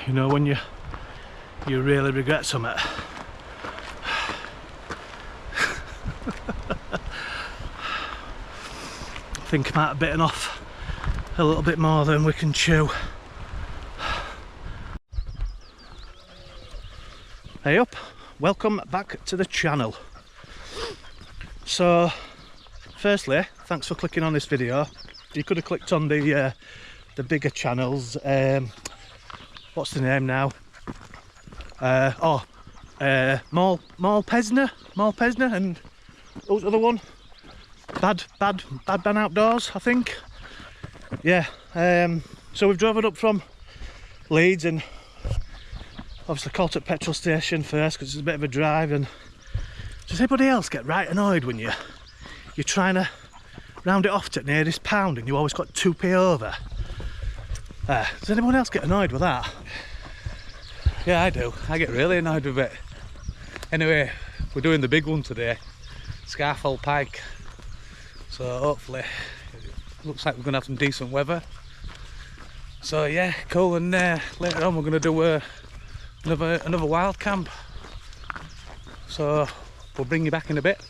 You know, when you really regret something. I think I might have bitten off a little bit more than we can chew. Hey up, welcome back to the channel. So firstly, thanks for clicking on this video. You could have clicked on the bigger channels. What's the name now? Mal Pesner, and who's the other one? Bad Man Outdoors, I think. Yeah. So we've driven up from Leeds and obviously caught at petrol station first because it's a bit of a drive. And does anybody else get right annoyed when you're trying to round it off to the nearest pound and you always got 2p over? Does anyone else get annoyed with that? Yeah, I do. I get really annoyed with it. Anyway, we're doing the big one today, Scafell Pike. So hopefully, it looks like we're going to have some decent weather. So yeah, cool. And later on we're going to do another wild camp. So we'll bring you back in a bit.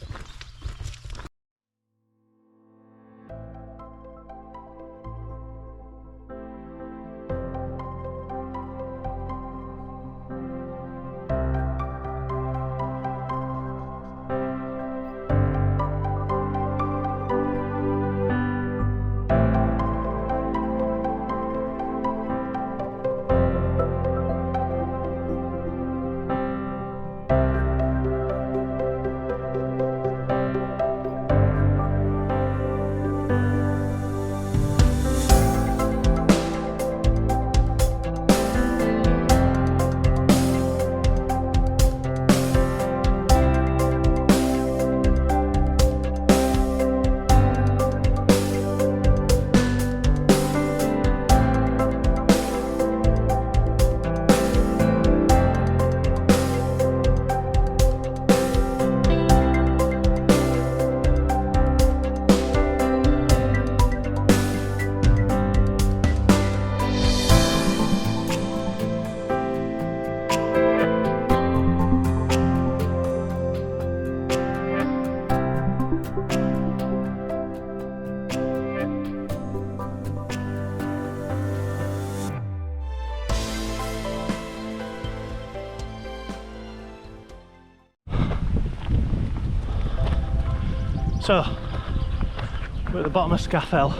So we're at the bottom of Scarfell.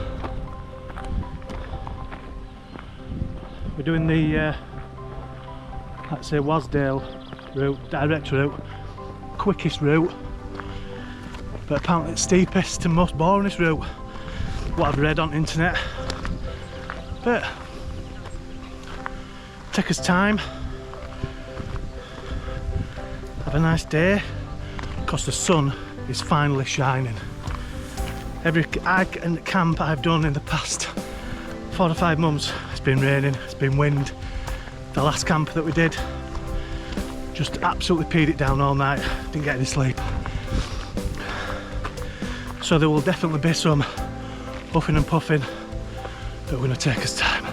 We're doing the let's say Wasdale route, direct route, quickest route, but apparently it's steepest and most boringest route, what I've read on the internet. But take us time, have a nice day, because the sun is finally shining. Every hike and camp I've done in the past 4 to 5 months, it's been raining, it's been wind. The last camp that we did, just absolutely peed it down all night, didn't get any sleep. So there will definitely be some huffing and puffing, but we're going to take us time.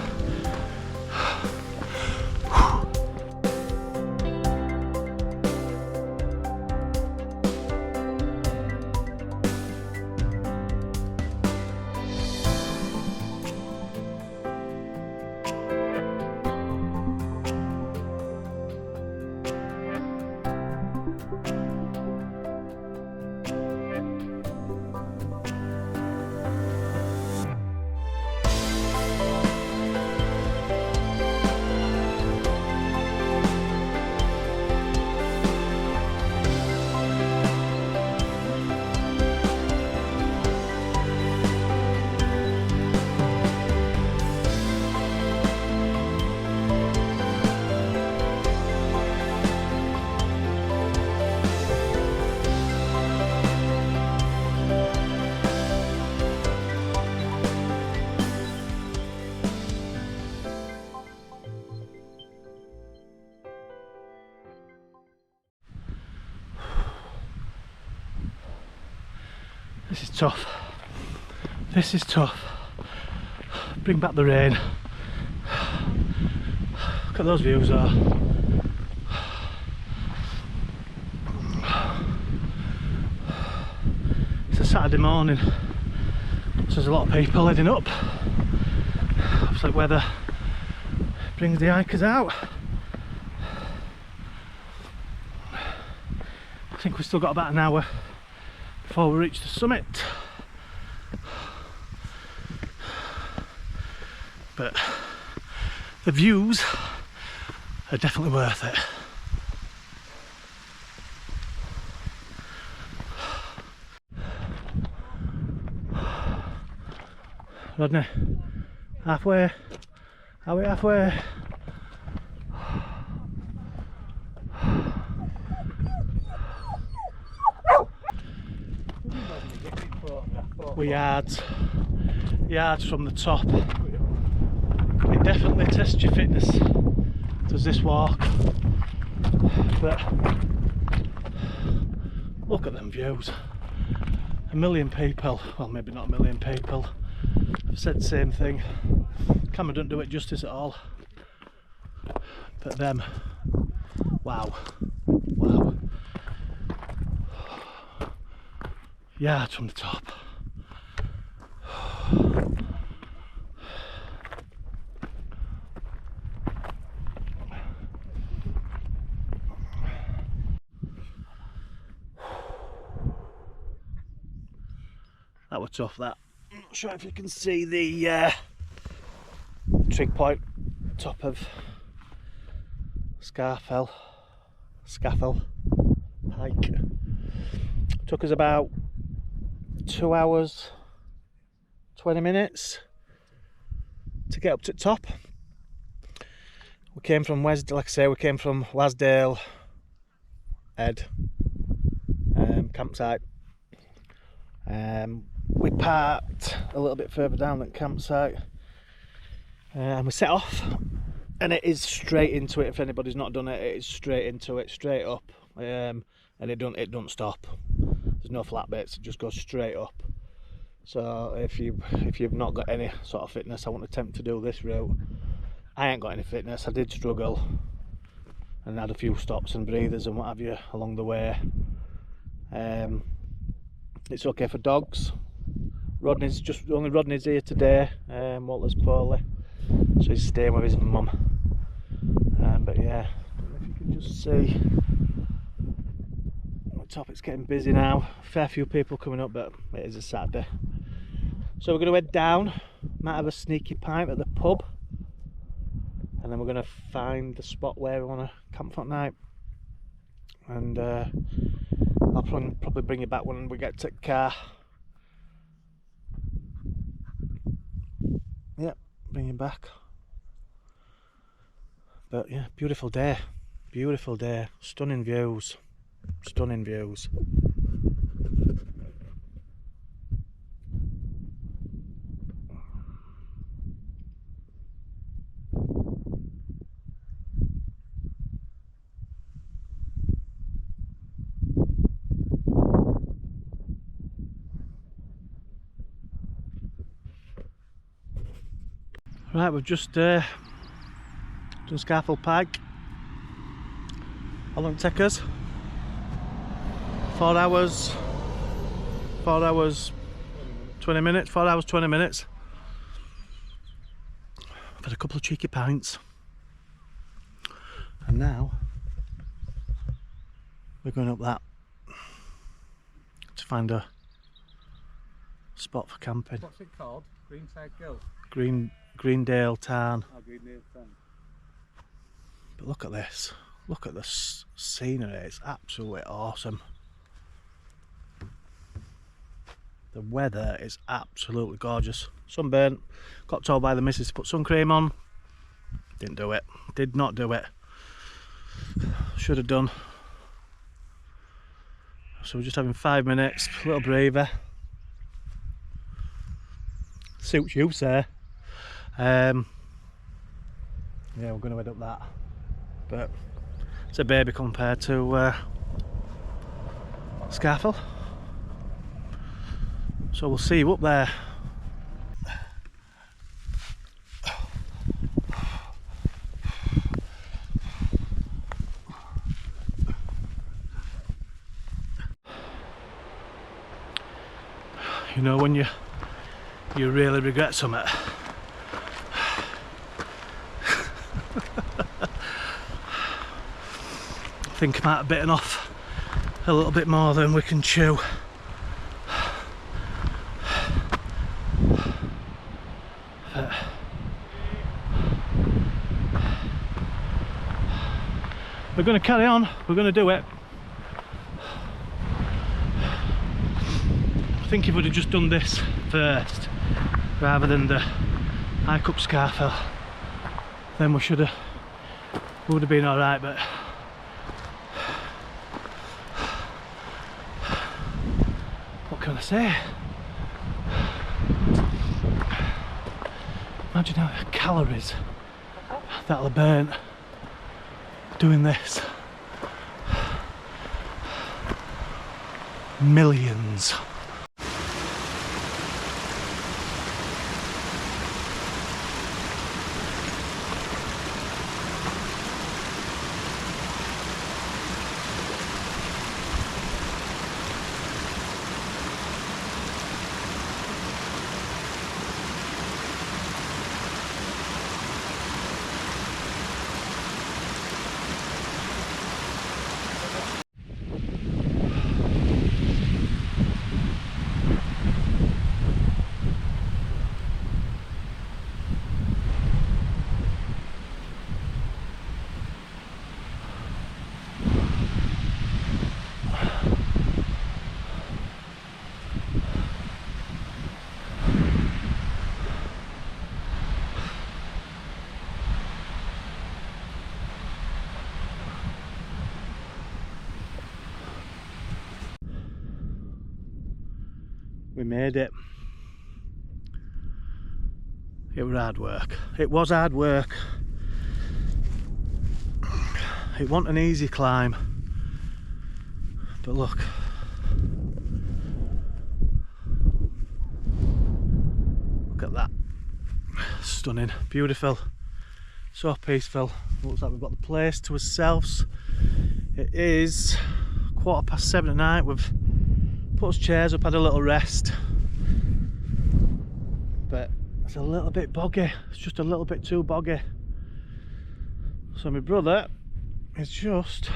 This is tough. This is tough. Bring back the rain. Look at those views though. It's a Saturday morning, so there's a lot of people heading up. Looks like weather brings the hikers out. I think we've still got about an hour before we reach the summit. But the views are definitely worth it. Rodney, halfway? Are we halfway? We're yards from the top. It definitely tests your fitness, does this walk, but look at them views. A million people, well maybe not a million people, have said the same thing. Camera don't do it justice at all, but them, wow, wow. Yards from the top. That was tough, that. I'm not sure if you can see the trig point, top of Scafell Pike. Took us about 2 hours 20 minutes to get up to the top. We came from Wasdale, like I say, we came from Wasdale campsite. We parked a little bit further down the campsite and we set off, and it is straight into it. If anybody's not done it, it is straight into it, straight up, and it don't stop. There's no flat bits, it just goes straight up. So if you've not got any sort of fitness, I wouldn't attempt to do this route. I ain't got any fitness. I did struggle and had a few stops and breathers and what have you along the way. It's okay for dogs. Only Rodney's here today. Walter's poorly, so he's staying with his mum. But yeah, if you can just see on the top, it's getting busy now. A fair few people coming up, but it is a Saturday. So we're going to head down. Might have a sneaky pint at the pub, and then we're going to find the spot where we want to camp for night. And I'll probably bring you back when we get to the car. Yep, bring you back. But yeah, beautiful day, stunning views, stunning views. Right, we've just done Scafell Pike. How long did it take us? 4 hours 20 minutes. 4 hours 20 minutes. I've had a couple of cheeky pints, and now we're going up that to find a spot for camping. What's it called? Greendale Tarn. Oh, Greendale Tarn. But look at this. Look at the scenery. It's absolutely awesome. The weather is absolutely gorgeous. Sunburnt. Got told by the missus to put sun cream on. Didn't do it. Did not do it. Should have done. So we're just having 5 minutes. A little breather. Suits you, sir. Yeah, we're going to head up that, but it's a baby compared to Scarfell, so we'll see you up there. know, when you really regret something. I think I might have bitten off a little bit more than we can chew. We're going to carry on, we're going to do it. I think if we'd have just done this first rather than the hike up Scarfell, then we would have been alright, but what can I say? Imagine how many calories that'll have burnt doing this. Millions. We made it. It was hard work. It was hard work. It wasn't an easy climb. But look. Look at that. Stunning. Beautiful. So peaceful. Looks like we've got the place to ourselves. It is 7:15 at night. We've put us chairs up, had a little rest, but it's a little bit boggy. It's just a little bit too boggy. So my brother is just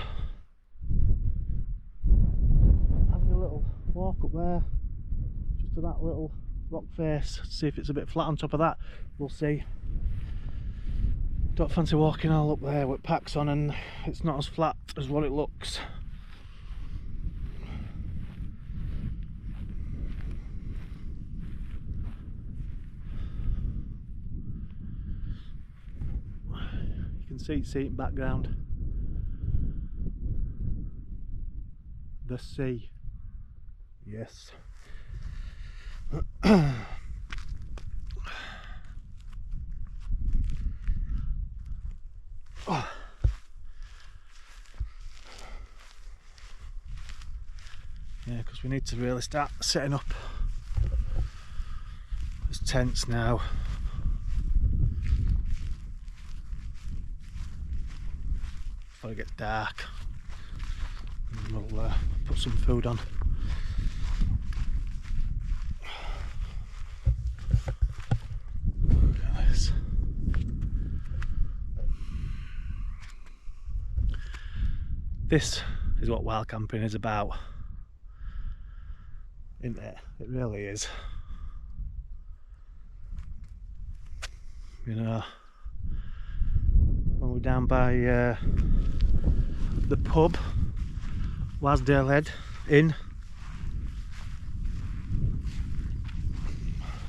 having a little walk up there, just to that little rock face, see if it's a bit flat on top of that. We'll see. Don't fancy walking all up there with packs on and it's not as flat as what it looks. See in background. The sea. Yes. Oh. Yeah, because we need to really start setting up these tents now. Before it gets dark, and we'll put some food on. Look at this. This is what wild camping is about, isn't it? It really is. You know, when we're down by the pub, Wasdale Head Inn,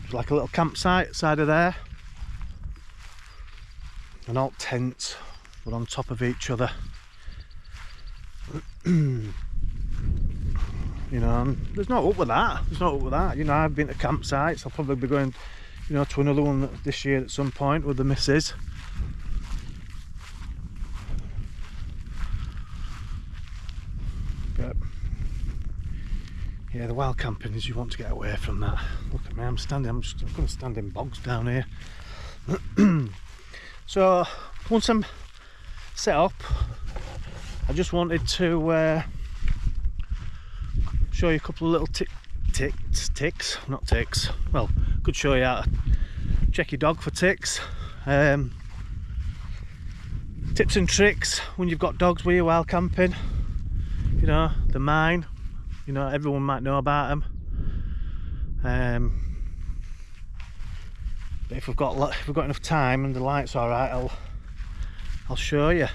there's like a little campsite side of there, and all tents were on top of each other. You know, and there's not up with that. There's not up with that. You know, I've been to campsites. I'll probably be going, you know, to another one this year at some point with the missus. But yeah, the wild camping is you want to get away from that. Look at me, I'm going to stand in bogs down here. So once I'm set up, I just wanted to show you a couple of little ticks, not ticks. Well, could show you how to check your dog for ticks. Tips and tricks when you've got dogs with you while camping. You know, they're mine. You know, everyone might know about them. But if we've got enough time and the light's all right, I'll show you.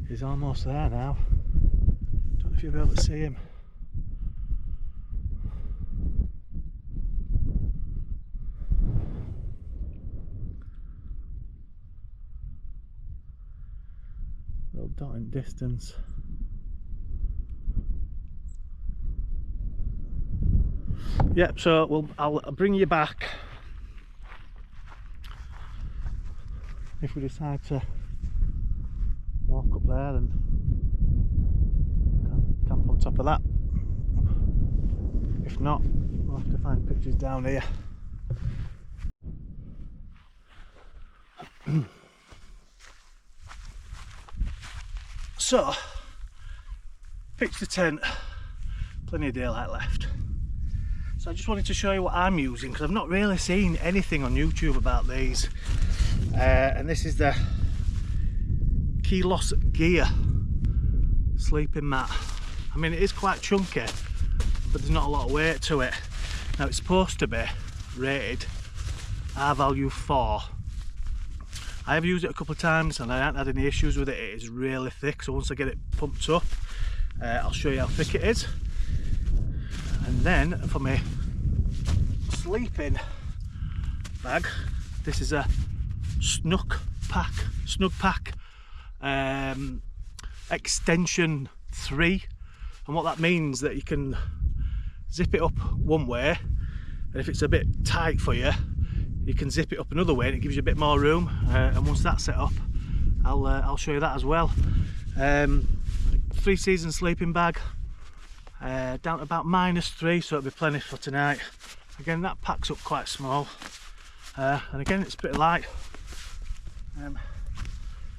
He's almost there now. Don't know if you'll be able to see him. Little dot in distance. Yep, so I'll bring you back if we decide to walk up there and camp on top of that. If not, we'll have to find pictures down here. So, pitch the tent, plenty of daylight left. So I just wanted to show you what I'm using, because I've not really seen anything on YouTube about these. And this is the Kilos Gear sleeping mat. I mean, it is quite chunky, but there's not a lot of weight to it. Now it's supposed to be rated R value 4. I have used it a couple of times and I haven't had any issues with it. It is really thick, so once I get it pumped up, I'll show you how thick it is. And then for my sleeping bag, this is a Snug Pack extension 3, and what that means that you can zip it up one way, and if it's a bit tight for you, you can zip it up another way and it gives you a bit more room. And once that's set up, I'll show you that as well. 3 season sleeping bag, down to about -3, so it'll be plenty for tonight. Again, that packs up quite small, and again it's pretty light.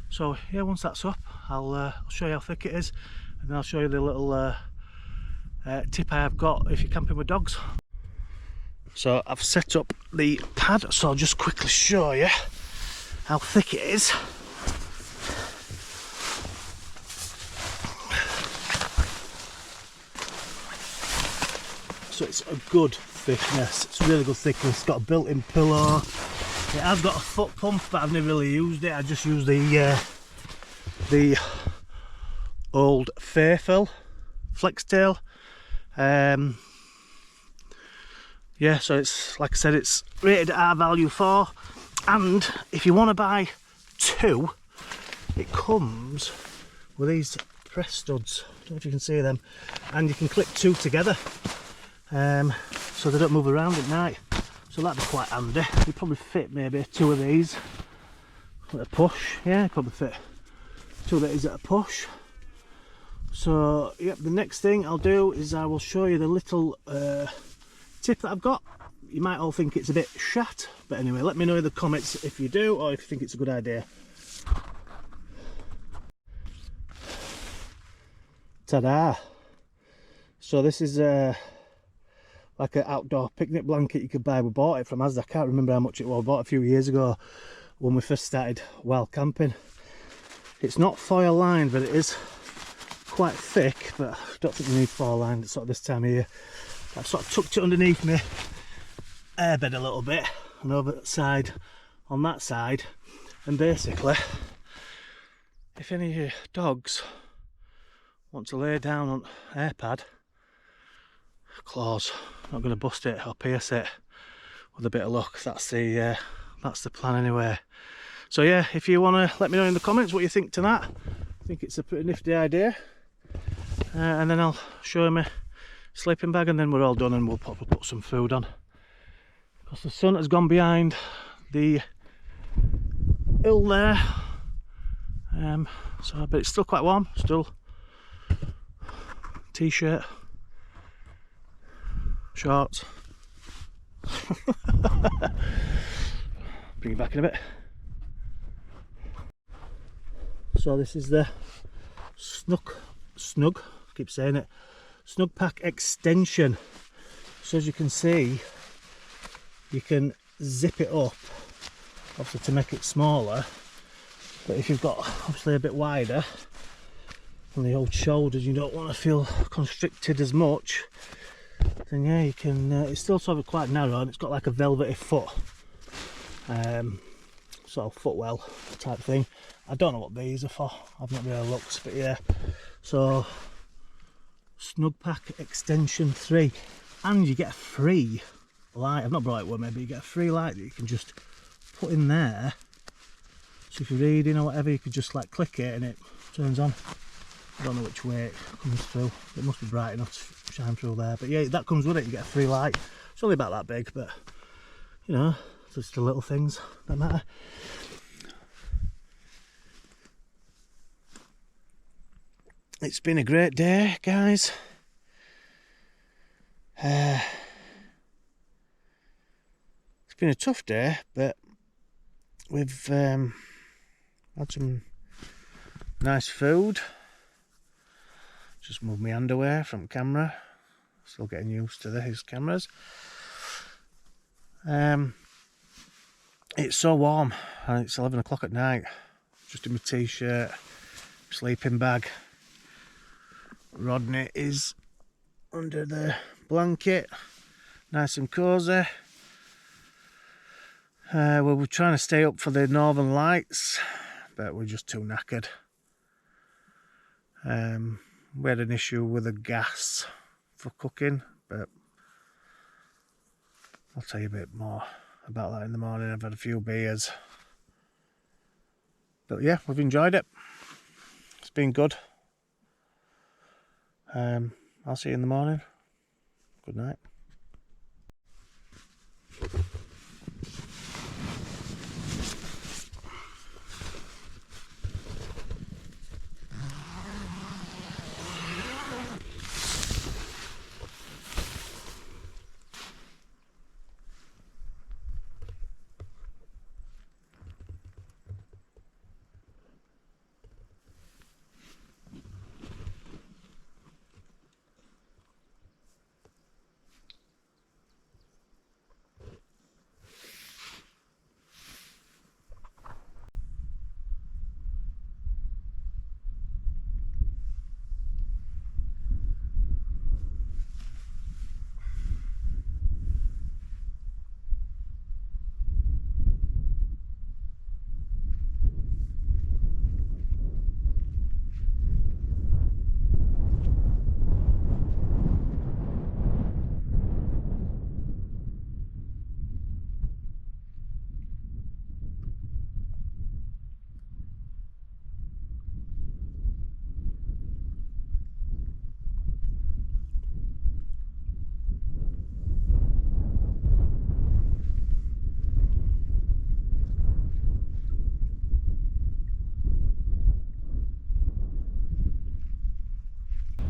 So yeah, once that's up, I'll show you how thick it is, and then I'll show you the little tip I have got if you're camping with dogs. So I've set up the pad, so I'll just quickly show you how thick it is. So it's a good thickness, it's really good thickness. It's got a built-in pillow. It has got a foot pump, but I've never really used it. I just use the old Scafell flex tail. Yeah, so it's, like I said, it's rated R value 4, and if you want to buy 2, it comes with these press studs. I don't know if you can see them, and you can clip 2 together, so they don't move around at night. So that'd be quite handy. You probably fit maybe 2 of these at a push. Yeah, probably fit 2 of these at a push. So yep, the next thing I'll do is I will show you the little tip that I've got. You might all think it's a bit shat, but anyway, let me know in the comments if you do, or if you think it's a good idea. Ta-da! So this is like an outdoor picnic blanket you could buy. We bought it from Wasdale. I can't remember how much it was. I bought it a few years ago when we first started wild camping. It's not foil lined, but it is quite thick, but I don't think you need foil lined sort of this time of year. I've sort of tucked it underneath my airbed a little bit, and over the side on that side, and basically if any of your dogs want to lay down on airpad, claws, not going to bust it or pierce it with a bit of luck. That's the plan anyway. So yeah, if you want to let me know in the comments what you think to that. I think it's a pretty nifty idea, and then I'll show you my sleeping bag, and then we're all done, and we'll probably put some food on because the sun has gone behind the hill there. So but it's still quite warm, still t-shirt, shorts. Bring it back in a bit. So this is the Snug keep saying it. Snug pack extension. So as you can see, you can zip it up, obviously to make it smaller. But if you've got obviously a bit wider on the old shoulders, you don't want to feel constricted as much, then yeah, you can, it's still sort of quite narrow, and it's got like a velvety foot, sort of footwell type thing. I don't know what these are for, I've not really looked, but yeah. So Snug Pack Extension 3, and you get a free light. I've not brought it with me, but you get a free light that you can just put in there. So if you're reading or whatever, you could just like click it and it turns on. I don't know which way it comes through. It must be bright enough to shine through there. But yeah, that comes with it. You get a free light. It's only about that big, but you know, just the little things that matter. It's been a great day, guys. It's been a tough day, but we've had some nice food. Just moved my hand away from camera. Still getting used to these cameras. It's so warm, and it's 11 o'clock at night. Just in my t-shirt, sleeping bag. Rodney is under the blanket, nice and cosy. Well, we're trying to stay up for the Northern Lights, but we're just too knackered. We had an issue with the gas for cooking, but I'll tell you a bit more about that in the morning. I've had a few beers, but yeah, we've enjoyed it. It's been good. I'll see you in the morning. Good night.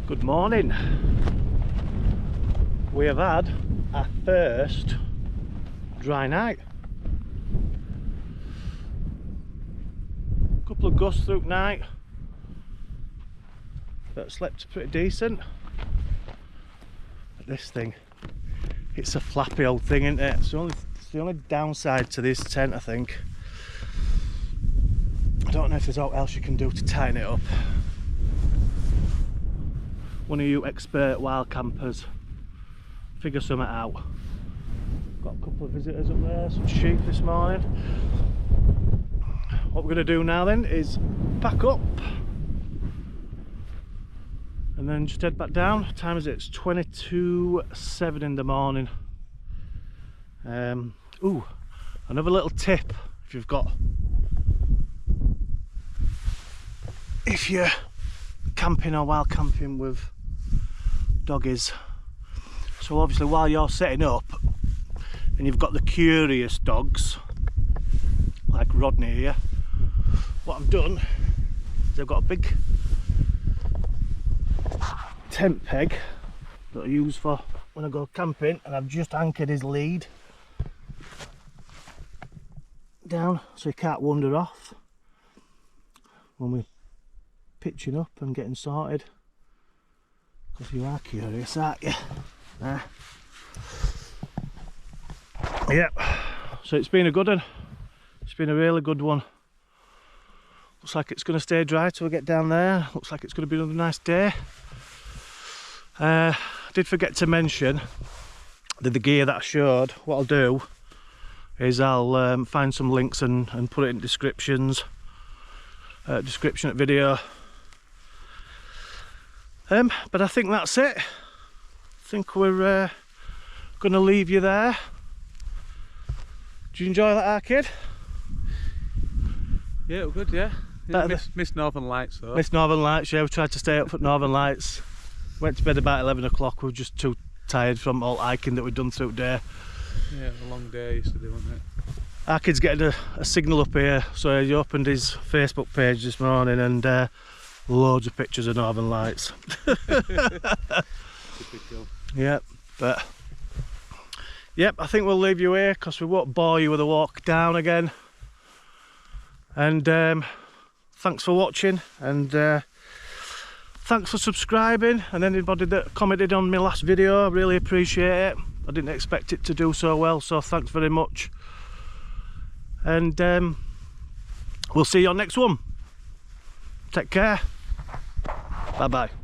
Good morning. We have had our first dry night. A couple of gusts through night, but slept pretty decent. But this thing, it's a flappy old thing, isn't it? It's the only downside to this tent, I think. I don't know if there's aught else you can do to tighten it up. One of you expert wild campers, figure something out. Got a couple of visitors up there, some sheep this morning. What we're going to do now then is pack up and then just head back down. What time is it? It's 7:22 in the morning. Ooh, another little tip if you're camping or wild camping with doggies. So obviously while you're setting up and you've got the curious dogs like Rodney here, what I've done is I've got a big tent peg that I use for when I go camping, and I've just anchored his lead down so he can't wander off when we're pitching up and getting sorted. Because you are curious, aren't you? Yep. So it's been a good one. It's been a really good one. Looks like it's going to stay dry till we get down there. Looks like it's going to be another nice day. I did forget to mention that the gear that I showed, what I'll do is I'll find some links and put it in description at video. But I think that's it. I think we're going to leave you there. Did you enjoy that, Arcade? Yeah, it was good, yeah. Missed Northern Lights though. Missed Northern Lights, yeah. We tried to stay up for Northern Lights. Went to bed about 11 o'clock. We were just too tired from all hiking that we'd done through the day. Yeah, it was a long day yesterday, wasn't it? Arcade's getting a signal up here, so he opened his Facebook page this morning and loads of pictures of Northern Lights. Typical. Yep, but yep, I think we'll leave you here because we won't bore you with a walk down again. And thanks for watching, and thanks for subscribing, and anybody that commented on my last video, I really appreciate it. I didn't expect it to do so well, so thanks very much. And we'll see you on next one. Take care. Bye bye.